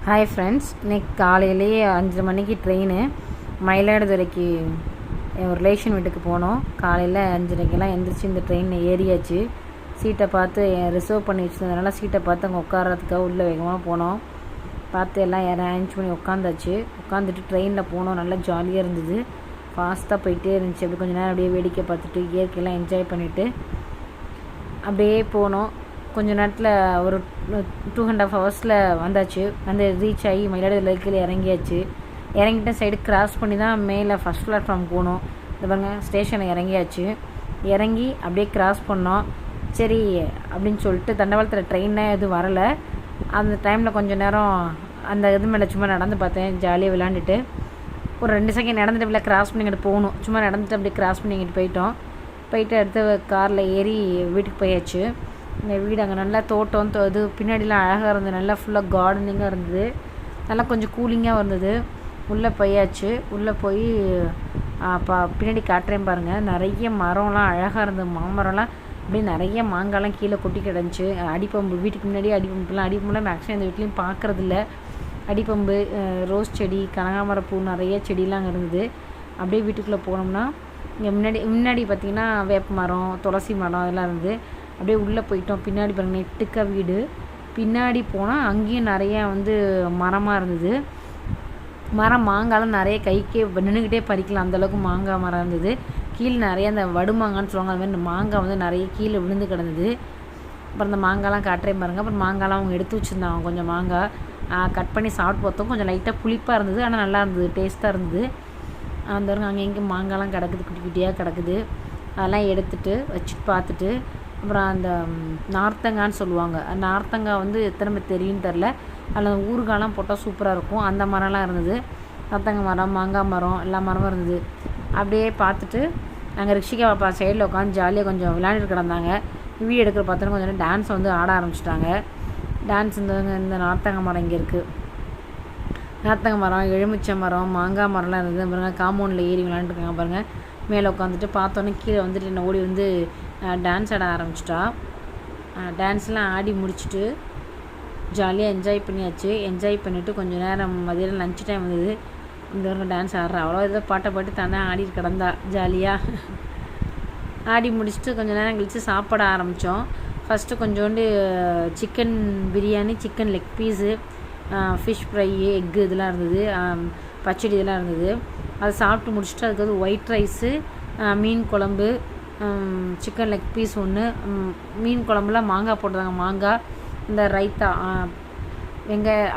Hi friends, இன்னைக்கு காலையிலேயே 5 மணிக்கு ட்ரெயின் மயிலாடுதுறைக்கு ஒரு ரிலேஷன் வீட்டுக்கு போனோம். காலையில் 5:30க்கெல்லாம் எந்திரிச்சு இந்த ட்ரெயினில் ஏறியாச்சு. சீட்டை பார்த்து ரிசர்வ் பண்ணி வச்சுருந்ததுனால சீட்டை பார்த்து அங்கே உட்காரத்துக்காக உள்ளே வேகமாக போனோம். பார்த்து எல்லாம் அரேஞ்ச் பண்ணி உட்காந்துட்டு ட்ரெயினில் போனோம். நல்லா ஜாலியாக இருந்தது. ஃபாஸ்ட்டாக போயிட்டே இருந்துச்சு. அப்படி கொஞ்சம் நேரம் அப்படியே வேடிக்கை பார்த்துட்டு இயற்கையெல்லாம் என்ஜாய் பண்ணிவிட்டு அப்படியே போனோம். கொஞ்ச நேரத்தில் ஒரு 2.5 ஹவர்ஸில் வந்தாச்சு. ரீச் ஆகி மயிலாடுதுறை கீழே இறங்கியாச்சு. இறங்கிட்ட சைடு கிராஸ் பண்ணி தான் மேலே ஃபஸ்ட் பிளாட்ஃபார்ம் போகணும். இது பாருங்க, ஸ்டேஷனில் இறங்கியாச்சு. இறங்கி அப்படியே கிராஸ் பண்ணோம். சரி அப்படின்னு சொல்லிட்டு தண்டவாளத்தில் ட்ரெயினாக எதுவும் வரலை. அந்த டைமில் கொஞ்சம் நேரம் அந்த இது மேலே சும்மா நடந்து பார்த்தேன். ஜாலியாக விளாண்டுட்டு ஒரு 2 செகண்ட் நடந்துட்டு அப்படியே கிராஸ் பண்ணிக்கிட்டு போகணும். சும்மா நடந்துட்டு அப்படியே கிராஸ் பண்ணிக்கிட்டு போயிட்டு அடுத்து காரில் ஏறி வீட்டுக்கு போயாச்சு. இந்த வீடு அங்கே நல்லா தோட்டம் இது பின்னாடிலாம் அழகாக இருந்தது. நல்லா ஃபுல்லாக கார்டனிங்காக இருந்தது. நல்லா கொஞ்சம் கூலிங்காக இருந்தது. உள்ளே போயாச்சு. உள்ளே போய் பின்னாடி காட்டுறேன் பாருங்கள். நிறைய மரம்லாம் அழகாக இருந்தது. மாமரம்லாம் அப்படியே நிறைய மாங்காய்லாம் கீழே கொட்டி கிடந்துச்சு. அடிப்பம்பு வீட்டுக்கு முன்னாடி அடிப்பம்புலாம் மேக்ஸிமம் இந்த வீட்லேயும் பார்க்குறதில்ல. அடிப்பம்பு, ரோஸ் செடி, கனகாமரப்பூ நிறைய செடிலாம் அங்கே இருந்தது. அப்படியே வீட்டுக்குள்ளே போனோம்னா இங்கே முன்னாடி பார்த்திங்கன்னா வேப்ப மரம், துளசி மரம் அதெல்லாம் இருந்தது. அப்படியே உள்ளே போயிட்டோம். பின்னாடி பாருங்கள், நெட்டுக்க வீடு. பின்னாடி போனால் அங்கேயும் நிறையா மரமாக இருந்தது. மாங்காய்லாம் நிறைய கைக்கே நின்றுக்கிட்டே பறிக்கலாம், அந்தளவுக்கு மாங்காய் மரம் இருந்தது. கீழே நிறைய அந்த வடுமாங்கான்னு சொல்லுவாங்க, அது மாதிரி இந்த மாங்காய் நிறைய கீழே விழுந்து கிடந்தது. அப்புறம் இந்த மாங்காய்லாம் காட்டுறேன் பாருங்கள். அப்புறம் மாங்காய்லாம் அவங்க எடுத்து வச்சுருந்தாங்க. கொஞ்சம் மாங்காய் கட் பண்ணி சாப்பிட்டு பார்த்தோம். கொஞ்சம் லைட்டாக புளிப்பாக இருந்தது, ஆனால் நல்லா இருந்தது, டேஸ்ட்டாக இருந்தது. அந்த அங்கே எங்கே மாங்காய்லாம் கிடக்குது, குட்டி குட்டியாக கிடக்குது. அதெல்லாம் எடுத்துகிட்டு வச்சுட்டு பார்த்துட்டு அப்புறம் அந்த நார்த்தங்கான்னு சொல்லுவாங்க. நார்த்தங்காய் எத்தனை பேர் தெரியும்னு தெரில. அதில் ஊறுகாயெலாம் போட்டால் சூப்பராக இருக்கும். அந்த மரம்லாம் இருந்தது. நார்த்தங்காய் மரம், மாங்காய் மரம், எல்லா மரமும் இருந்தது. அப்படியே பார்த்துட்டு நாங்கள் ரிஷிகா பாப்பா சைடில் உட்காந்து ஜாலியாக கொஞ்சம் விளையாண்டுட்டு கிடந்தாங்க. வீடியோ எடுக்கிற பார்த்தோன்னா கொஞ்சம் டான்ஸ் ஆட ஆரம்பிச்சிட்டாங்க. டான்ஸ் இந்த நார்த்தங்காய் மரம் இங்கே இருக்குது. நார்த்தங்காய் மரம், எலுமிச்சை மரம், மாங்காய் மரம்லாம் இருந்தது. பாருங்கள், காம்பவுண்டில் ஏறி விளையாண்டுருக்காங்க பாருங்கள். மேலே உட்காந்துட்டு பார்த்தோன்னே கீழே என்ன ஓடி டான்ஸ் ஆட ஆரம்பிச்சிட்டா. டான்ஸ்லாம் ஆடி முடிச்சுட்டு ஜாலியாக என்ஜாய் பண்ணியாச்சு. என்ஜாய் பண்ணிவிட்டு கொஞ்சம் நேரம் மதியம் லஞ்ச் டைம் வந்தது. இந்த டான்ஸ் ஆடுறா. அவ்வளோ ஏதோ பாட்டை பாட்டு தானே ஆடிட்டு கிடந்தா ஜாலியாக. ஆடி முடிச்சுட்டு கொஞ்சம் நேரம் கழித்து சாப்பிட ஆரம்பித்தோம். ஃபஸ்ட்டு கொஞ்சோண்டு chicken biryani, chicken leg piece, fish fry, egg இதெல்லாம் இருந்தது. பச்சடி இதெல்லாம் இருந்தது. அதை சாப்பிட்டு முடிச்சுட்டு அதுக்கு ஒயிட் ரைஸு, மீன் குழம்பு, சிக்கன் லெக் பீஸ் ஒன்று, மீன் குழம்புல மாங்காய் போட்டுருந்தாங்க. மாங்காய், இந்த ரைத்தா, வெங்காய